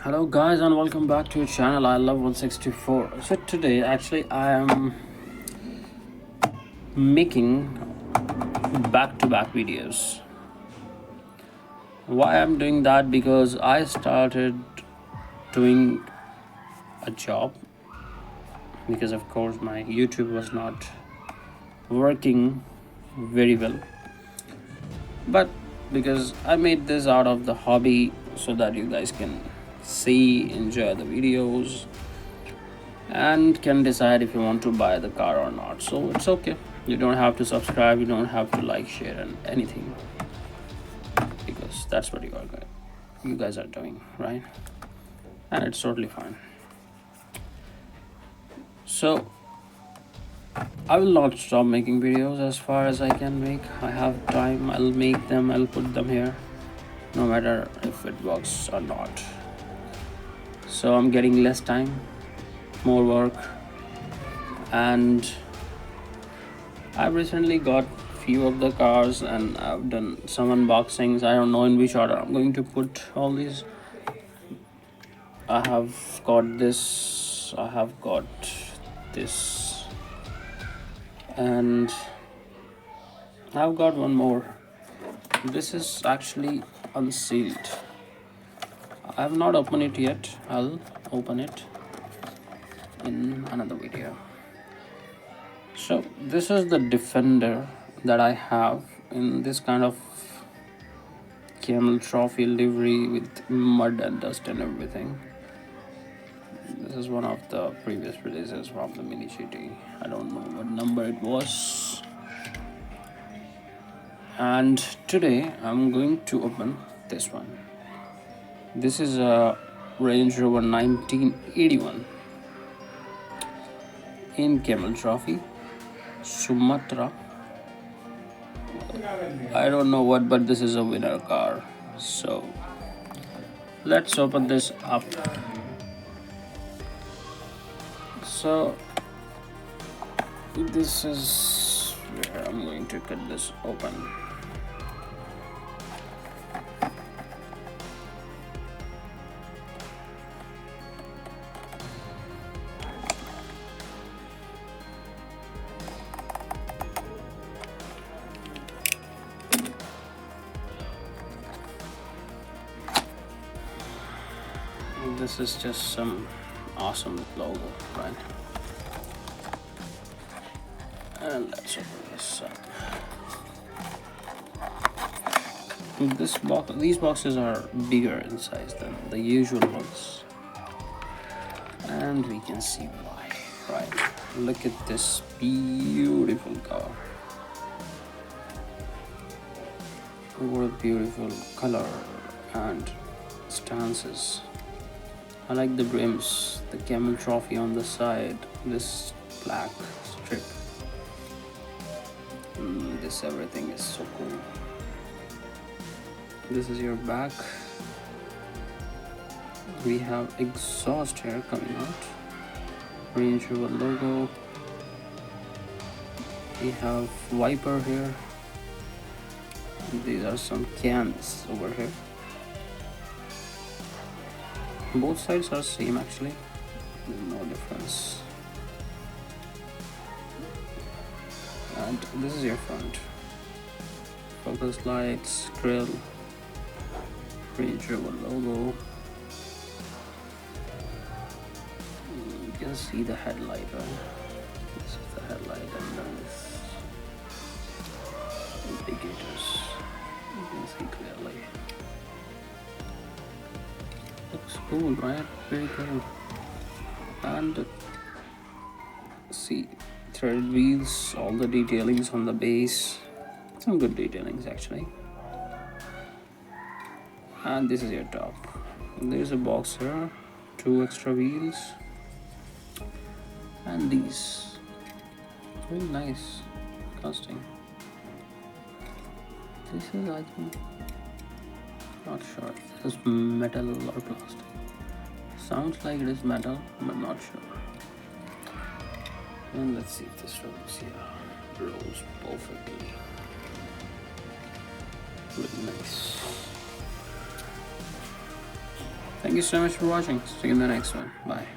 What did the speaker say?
Hello guys and welcome back to your channel. I love 164. So today actually I am making back-to-back videos. Why I'm doing that? Because I started doing a job because of course my YouTube was not working very well. But because I made this out of the hobby so that you guys can see, enjoy the videos and can decide if you want to buy the car or not. So it's okay. You don't have to subscribe, you don't have to like, share, and anything because that's what you guys are doing, right? And it's totally fine. So I will not stop making videos as far as I can make. I have time, I'll make them, I'll put them here, no matter if it works or not. So I'm getting less time, more work, and I've recently got few of the cars and I've done some unboxings. I don't know in which order I'm going to put all these. I have got this, I have got this, and I've got one more. This is actually unsealed. I have not opened it yet. I'll open it in another video. So this is the Defender that I have in this kind of Camel Trophy livery with mud and dust and everything. This is one of the previous releases from the mini GT. I don't know what number it was. And today I'm going to open this one. This is a Range Rover 1981 in Camel Trophy, Sumatra. I don't know what, but this is a winner car. So let's open this up. So this is where I'm going to cut this open. This is just some awesome logo, right? And let's open this up. These boxes are bigger in size than the usual ones, and we can see why, right? Look at this beautiful car. What a beautiful color and stances. I like the rims, the Camel Trophy on the side, this black strip. This everything is so cool. This is your back. We have exhaust here coming out. Range Rover logo. We have wiper here. These are some cans over here. Both sides are same actually. There's no difference. And this is your front. Focus lights, grill, Range Rover logo. You can see the headlight, right? This is the headlight and then this indicators. You can see clearly. Looks cool, right? Very cool. And see, threaded wheels, all the detailings on the base. Some good detailings actually. And this is your top. There's a box here, 2 extra wheels, and these. Very nice casting. This is, I think, not sure. This is metal or plastic. Sounds like it is metal, but not sure. And let's see if this rolls. Yeah, rolls perfectly. Really nice. Thank Thank you so much for watching. See you in the next one. Bye.